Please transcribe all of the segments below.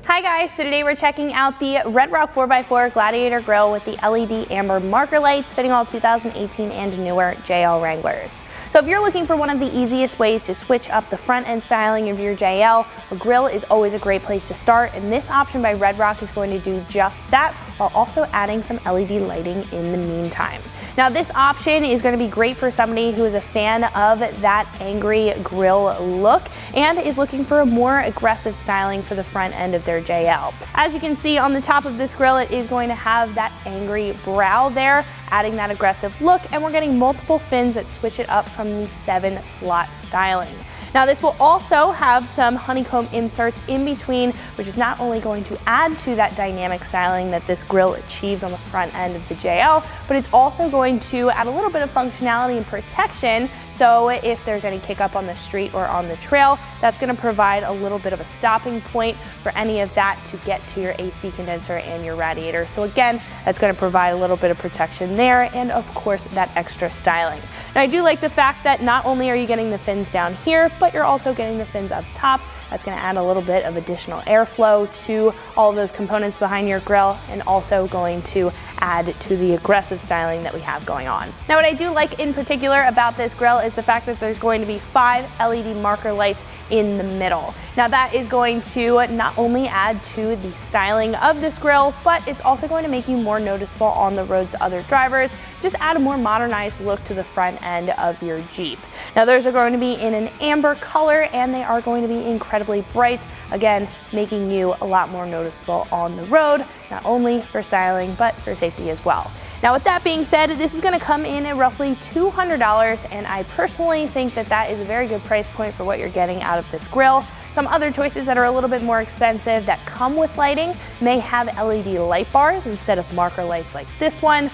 Hi guys, so today we're checking out the Red Rock 4x4 Gladiator Grill with the LED amber marker lights fitting all 2018 and newer JL Wranglers. So if you're looking for one of the easiest ways to switch up the front end styling of your JL, a grill is always a great place to start, and this option by Red Rock is going to do just that while also adding some LED lighting in the meantime. Now this option is going to be great for somebody who is a fan of that angry grill look and is looking for a more aggressive styling for the front end of their JL. As you can see on the top of this grill, it is going to have that angry brow there, adding that aggressive look, and we're getting multiple fins that switch it up from the 7-slot styling. Now this will also have some honeycomb inserts in between, which is not only going to add to that dynamic styling that this grill achieves on the front end of the JL, but it's also going to add a little bit of functionality and protection. So if there's any kick up on the street or on the trail, that's going to provide a little bit of a stopping point for any of that to get to your AC condenser and your radiator. So again, that's going to provide a little bit of protection there, and of course that extra styling. Now I do like the fact that not only are you getting the fins down here, but you're also getting the fins up top. That's going to add a little bit of additional airflow to all of those components behind your grill, and also going to add to the aggressive styling that we have going on. Now what I do like in particular about this grill is the fact that there's going to be 5 LED marker lights in the middle. Now that is going to not only add to the styling of this grill, but it's also going to make you more noticeable on the road to other drivers. Just add a more modernized look to the front end of your Jeep. Now those are going to be in an amber color, and they are going to be incredibly bright, again making you a lot more noticeable on the road, not only for styling but for safety as well. Now with that being said, this is going to come in at roughly $200, and I personally think that that is a very good price point for what you're getting out of this grill. Some other choices that are a little bit more expensive that come with lighting may have LED light bars instead of marker lights like this one,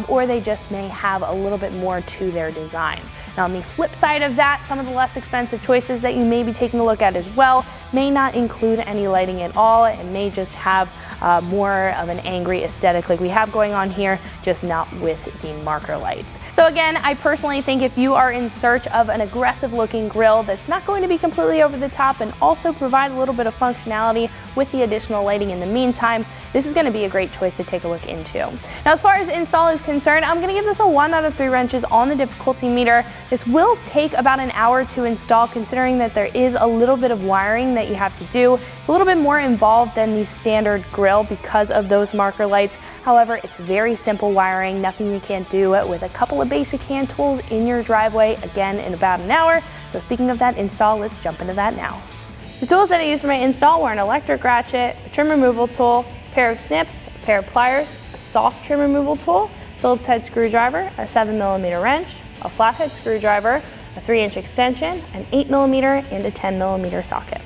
or they just may have a little bit more to their design. Now on the flip side of that, some of the less expensive choices that you may be taking a look at as well may not include any lighting at all, and may just have more of an angry aesthetic like we have going on here, just not with the marker lights. So again, I personally think if you are in search of an aggressive looking grill that's not going to be completely over the top and also provide a little bit of functionality with the additional lighting in the meantime, this is going to be a great choice to take a look into. Now as far as install is concerned, I'm going to give this a 1 out of 3 wrenches on the difficulty meter. This will take about an hour to install, considering that there is a little bit of wiring that you have to do. It's a little bit more involved than the standard grill because of those marker lights. However, it's very simple wiring, nothing you can't do with a couple of basic hand tools in your driveway, again in about an hour. So speaking of that install, let's jump into that now. The tools that I used for my install were an electric ratchet, a trim removal tool, a pair of snips, a pair of pliers, a soft trim removal tool, Phillips head screwdriver, a 7mm wrench, a flathead screwdriver, a 3-inch extension, an 8mm and a 10mm socket.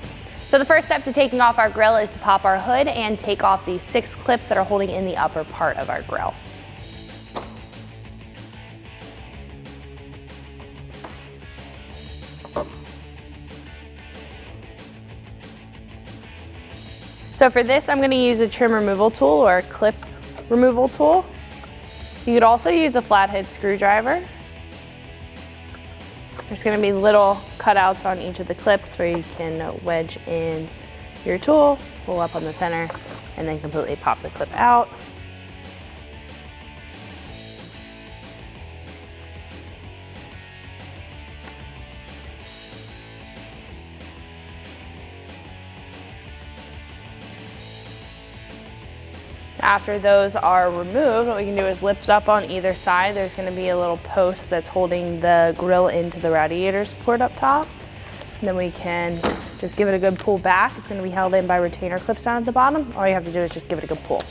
So the first step to taking off our grill is to pop our hood and take off the 6 clips that are holding in the upper part of our grill. So for this, I'm going to use a trim removal tool or a clip removal tool. You could also use a flathead screwdriver. There's going to be little cutouts on each of the clips where you can wedge in your tool, pull up on the center, and then completely pop the clip out. After those are removed, what we can do is lift up on either side. There's going to be a little post that's holding the grill into the radiator support up top. And then we can just give it a good pull back. It's going to be held in by retainer clips down at the bottom. All you have to do is just give it a good pull.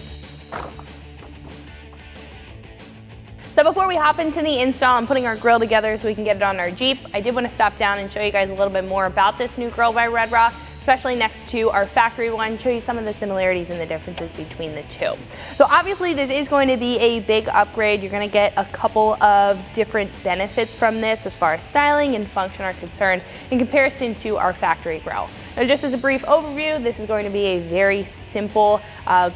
So before we hop into the install and putting our grill together so we can get it on our Jeep, I did want to stop down and show you guys a little bit more about this new grill by Red Rock, especially next to our factory one, show you some of the similarities and the differences between the two. So obviously this is going to be a big upgrade. You're going to get a couple of different benefits from this as far as styling and function are concerned in comparison to our factory grill. Now just as a brief overview, this is going to be a very simple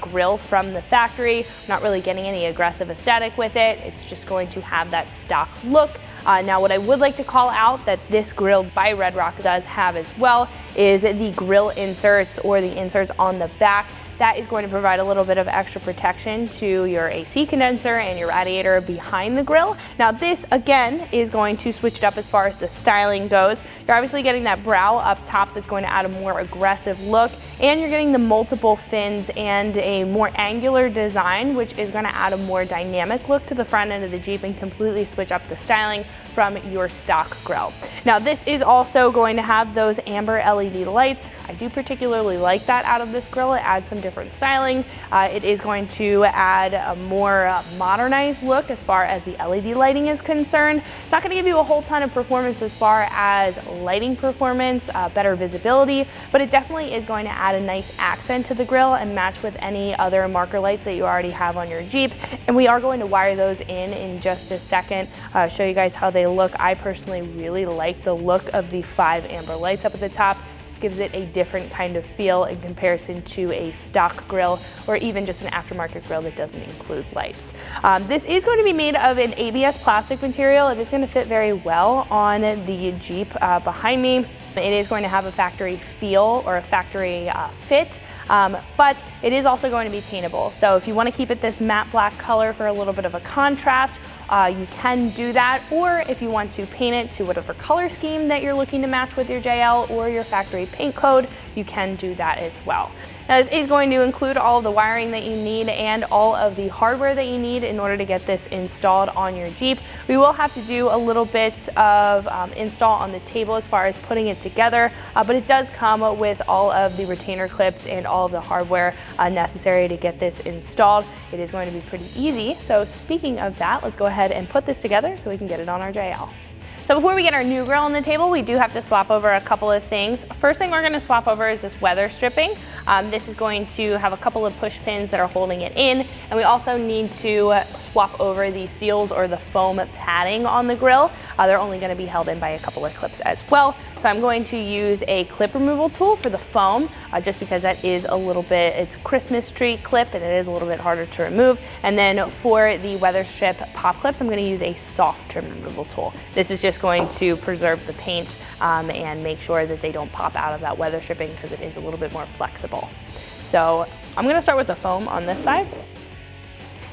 grill from the factory. Not really getting any aggressive aesthetic with it. It's just going to have that stock look. Now what I would like to call out that this grill by Red Rock does have as well is the grill inserts or the inserts on the back. That is going to provide a little bit of extra protection to your AC condenser and your radiator behind the grill. Now this again is going to switch it up as far as the styling goes. You're obviously getting that brow up top that's going to add a more aggressive look, and you're getting the multiple fins and a more angular design, which is going to add a more dynamic look to the front end of the Jeep and completely switch up the styling from your stock grill. Now this is also going to have those amber LED lights. I do particularly like that out of this grill. It adds some different styling. It is going to add a more modernized look as far as the LED lighting is concerned. It's not going to give you a whole ton of performance as far as lighting performance, better visibility, but it definitely is going to add a nice accent to the grill and match with any other marker lights that you already have on your Jeep. And we are going to wire those in just a second, show you guys how they look. I personally really like the look of the 5 amber lights up at the top. Just gives it a different kind of feel in comparison to a stock grill or even just an aftermarket grill that doesn't include lights. This is going to be made of an ABS plastic material. It is going to fit very well on the Jeep behind me. It is going to have a factory feel or a factory fit, but it is also going to be paintable. So if you want to keep it this matte black color for a little bit of a contrast, you can do that, or if you want to paint it to whatever color scheme that you're looking to match with your JL or your factory paint code, you can do that as well. Now this is going to include all of the wiring that you need and all of the hardware that you need in order to get this installed on your Jeep. We will have to do a little bit of install on the table as far as putting it together, but it does come with all of the retainer clips and all of the hardware necessary to get this installed. It is going to be pretty easy. So speaking of that, let's go ahead and put this together so we can get it on our JL. So before we get our new grill on the table, we do have to swap over a couple of things. First thing we're going to swap over is this weather stripping. This is going to have a couple of push pins that are holding it in, and we also need to swap over the seals or the foam padding on the grill. They're only going to be held in by a couple of clips as well. So I'm going to use a clip removal tool for the foam, just because that is a little bit, it's Christmas tree clip and it is a little bit harder to remove. And then for the weather strip pop clips, I'm going to use a soft trim removal tool. This is just going to preserve the paint and make sure that they don't pop out of that weather stripping because it is a little bit more flexible. So I'm going to start with the foam on this side.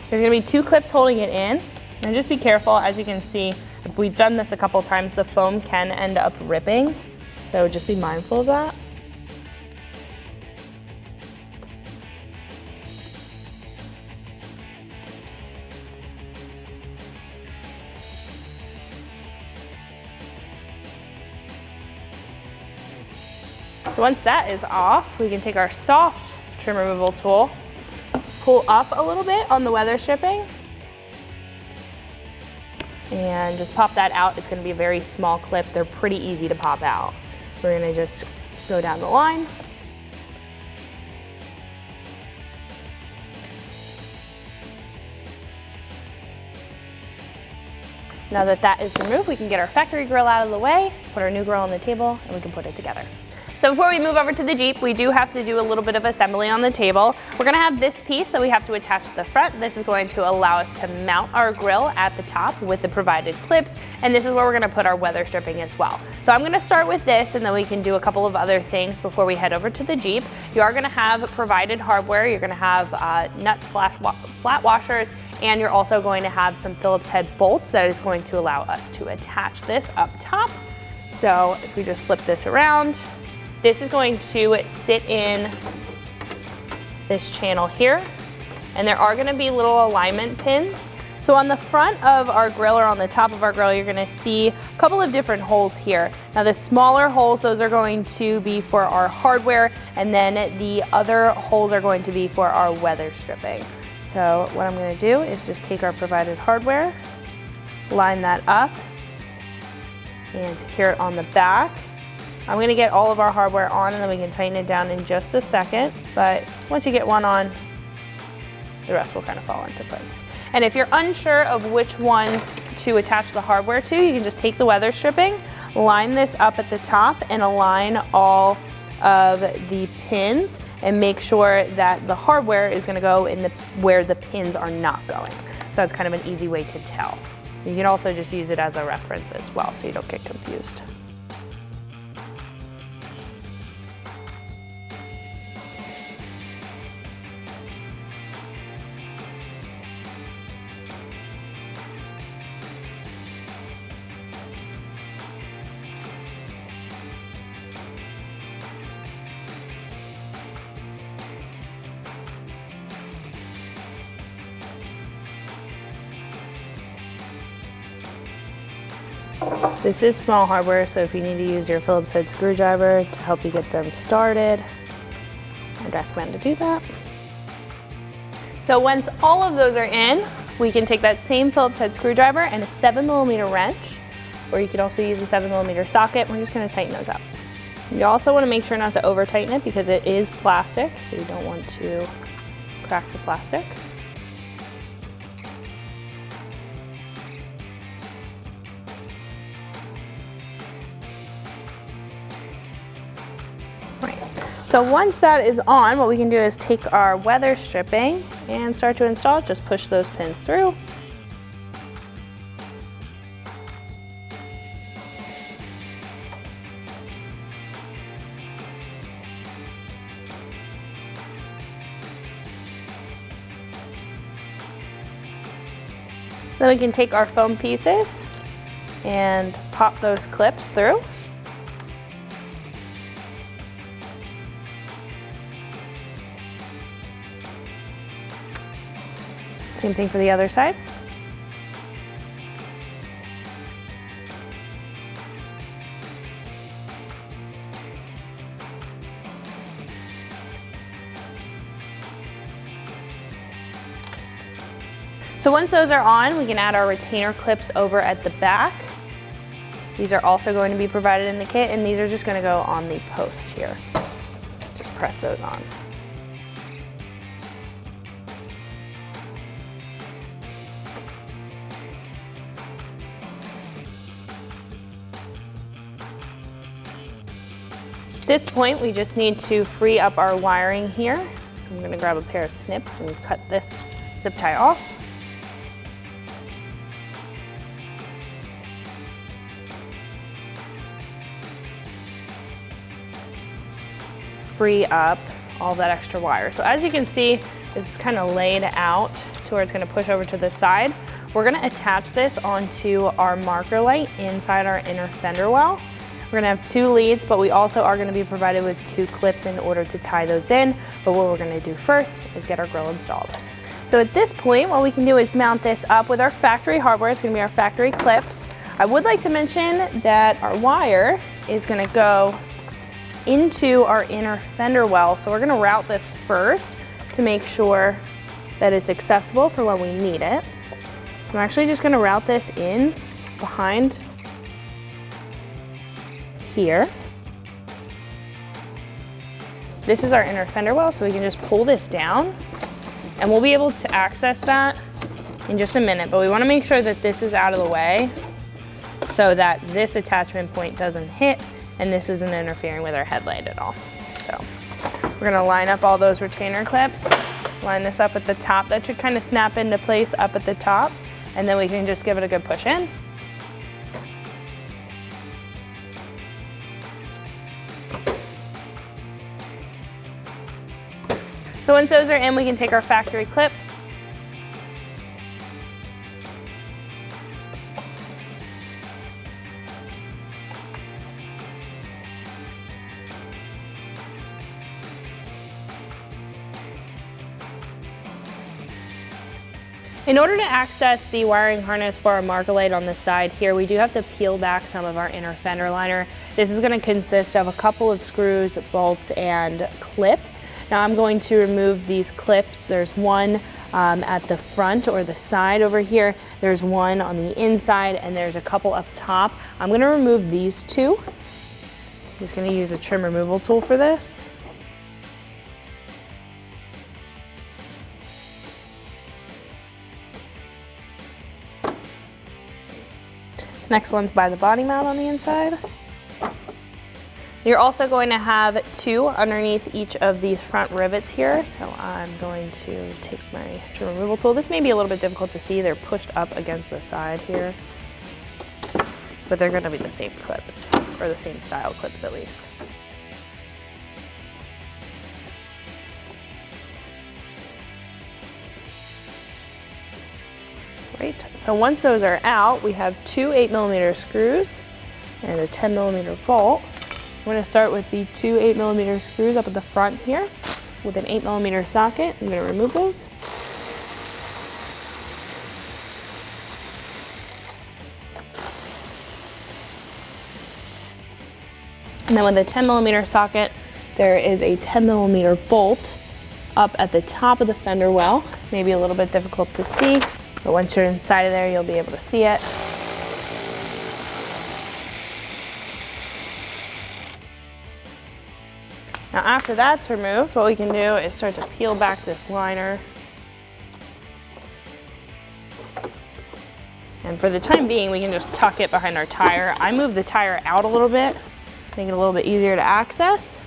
There's going to be 2 clips holding it in, and just be careful. As you can see, if we've done this a couple times, the foam can end up ripping, so just be mindful of that. So once that is off, we can take our soft trim removal tool, pull up a little bit on the weather stripping, and just pop that out. It's going to be a very small clip. They're pretty easy to pop out. We're going to just go down the line. Now that that is removed, we can get our factory grill out of the way, put our new grill on the table, and we can put it together. So before we move over to the Jeep, we do have to do a little bit of assembly on the table. We're going to have this piece that we have to attach to the front. This is going to allow us to mount our grill at the top with the provided clips, and this is where we're going to put our weather stripping as well. So I'm going to start with this, and then we can do a couple of other things before we head over to the Jeep. You are going to have provided hardware. You're going to have nut flat washers, and you're also going to have some Phillips head bolts that is going to allow us to attach this up top. So if we just flip this around, this is going to sit in this channel here, and there are going to be little alignment pins. So on the front of our grill, or on the top of our grill, you're going to see a couple of different holes here. Now the smaller holes, those are going to be for our hardware, and then the other holes are going to be for our weather stripping. So what I'm going to do is just take our provided hardware, line that up, and secure it on the back. I'm going to get all of our hardware on, and then we can tighten it down in just a second. But once you get one on, the rest will kind of fall into place. And if you're unsure of which ones to attach the hardware to, you can just take the weather stripping, line this up at the top, and align all of the pins, and make sure that the hardware is going to go in where the pins are not going. So that's kind of an easy way to tell. You can also just use it as a reference as well, so you don't get confused. This is small hardware, so if you need to use your Phillips head screwdriver to help you get them started, I'd recommend to do that. So once all of those are in, we can take that same Phillips head screwdriver and a 7mm wrench, or you could also use a 7mm socket. We're just going to tighten those up. You also want to make sure not to over tighten it because it is plastic, so you don't want to crack the plastic. Right. So once that is on, what we can do is take our weather stripping and start to install it. Just push those pins through. Then we can take our foam pieces and pop those clips through. Same thing for the other side. So once those are on, we can add our retainer clips over at the back. These are also going to be provided in the kit, and these are just going to go on the post here. Just press those on. At this point, we just need to free up our wiring here. So I'm going to grab a pair of snips and cut this zip tie off. Free up all that extra wire. So as you can see, this is kind of laid out to where it's going to push over to the side. We're going to attach this onto our marker light inside our inner fender well. We're going to have 2 leads, but we also are going to be provided with 2 clips in order to tie those in. But what we're going to do first is get our grill installed. So at this point, what we can do is mount this up with our factory hardware. It's going to be our factory clips. I would like to mention that our wire is going to go into our inner fender well. So we're going to route this first to make sure that it's accessible for when we need it. I'm actually just going to route this in behind here. This is our inner fender well, so we can just pull this down and we'll be able to access that in just a minute, but we want to make sure that this is out of the way so that this attachment point doesn't hit and this isn't interfering with our headlight at all. So we're going to line up all those retainer clips, line this up at the top. That should kind of snap into place up at the top, and then we can just give it a good push in. So once those are in, we can take our factory clips. In order to access the wiring harness for our marker light on the side here, we do have to peel back some of our inner fender liner. This is going to consist of a couple of screws, bolts, and clips. Now I'm going to remove these clips. There's one at the front or the side over here. There's one on the inside, and there's a couple up top. I'm going to remove these 2. I'm just going to use a trim removal tool for this. Next one's by the body mount on the inside. You're also going to have 2 underneath each of these front rivets here. So I'm going to take my trim removal tool. This may be a little bit difficult to see. They're pushed up against the side here, but they're going to be the same clips, or the same style clips at least. Great. So once those are out, we have 2 8mm screws and a 10mm bolt. I'm going to start with the 2 8mm screws up at the front here with an 8mm socket. I'm going to remove those. And then with a 10mm socket, there is a 10mm bolt up at the top of the fender well. Maybe a little bit difficult to see, but once you're inside of there, you'll be able to see it. Now after that's removed, what we can do is start to peel back this liner. And for the time being, we can just tuck it behind our tire. I moved the tire out a little bit, make it a little bit easier to access.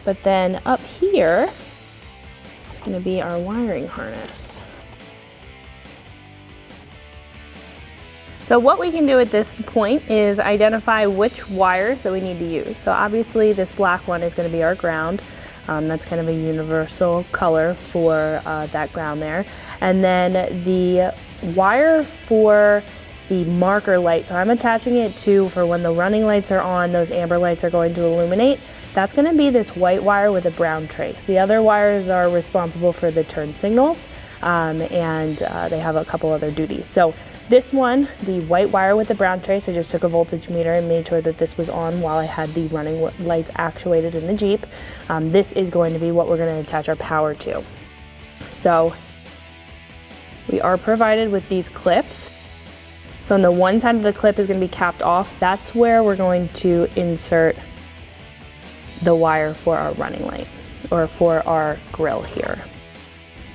But then up here is gonna be our wiring harness. So what we can do at this point is identify which wires that we need to use. So obviously this black one is going to be our ground. That's kind of a universal color for that ground there. And then the wire for the marker light, so I'm attaching it to, for when the running lights are on, those amber lights are going to illuminate. That's going to be this white wire with a brown trace. The other wires are responsible for the turn signals, and they have a couple other duties. So this one, the white wire with the brown trace, I just took a voltage meter and made sure that this was on while I had the running lights actuated in the Jeep. This is going to be what we're going to attach our power to. So we are provided with these clips. So on the one side of the clip is going to be capped off. That's where we're going to insert the wire for our running light, or for our grill here.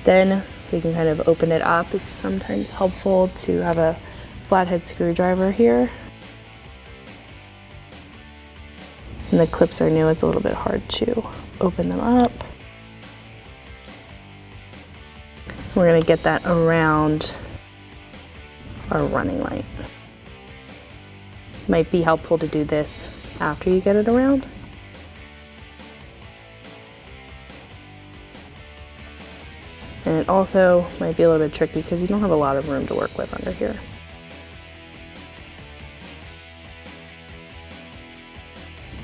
Then we can kind of open it up. It's sometimes helpful to have a flathead screwdriver here. And the clips are new, it's a little bit hard to open them up. We're gonna get that around our running light. Might be helpful to do this after you get it around. And it also might be a little bit tricky because you don't have a lot of room to work with under here.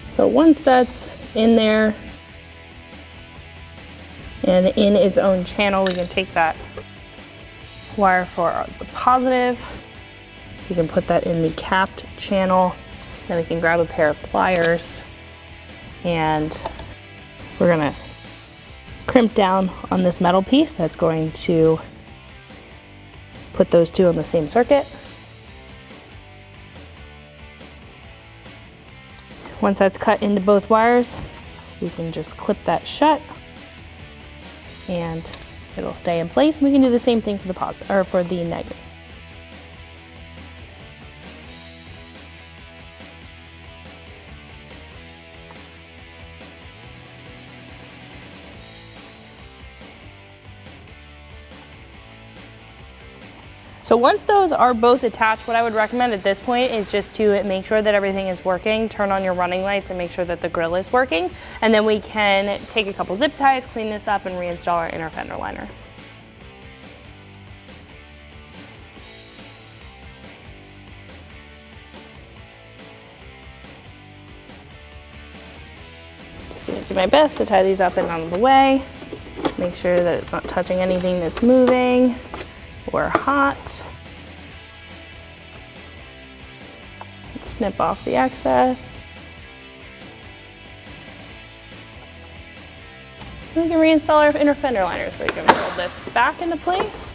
So once that's in there and in its own channel, we can take that wire for the positive. You can put that in the capped channel. Then we can grab a pair of pliers and we're gonna crimp down on this metal piece. That's going to put those two on the same circuit. Once that's cut into both wires, we can just clip that shut and it'll stay in place. We can do the same thing for the positive, or for the negative. So once those are both attached, what I would recommend at this point is just to make sure that everything is working, turn on your running lights and make sure that the grill is working. And then we can take a couple zip ties, clean this up and reinstall our inner fender liner. Just gonna do my best to tie these up and out of the way. Make sure that it's not touching anything that's moving or hot. Snip off the excess. And we can reinstall our inner fender liner, so we can fold this back into place.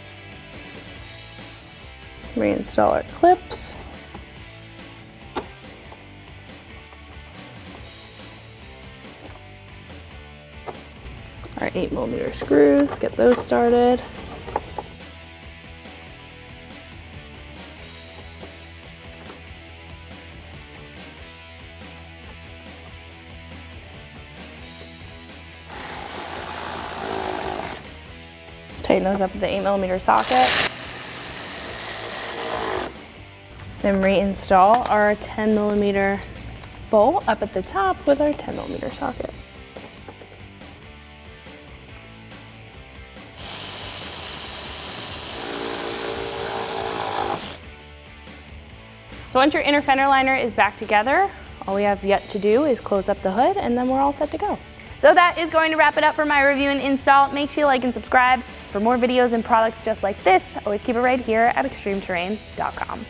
Reinstall our clips. Our 8mm screws, get those started. Tighten those up with the 8mm socket. Then reinstall our 10mm bolt up at the top with our 10mm socket. So once your inner fender liner is back together, all we have yet to do is close up the hood and then we're all set to go. So that is going to wrap it up for my review and install. Make sure you like and subscribe for more videos and products just like this. Always keep it right here at extremeterrain.com.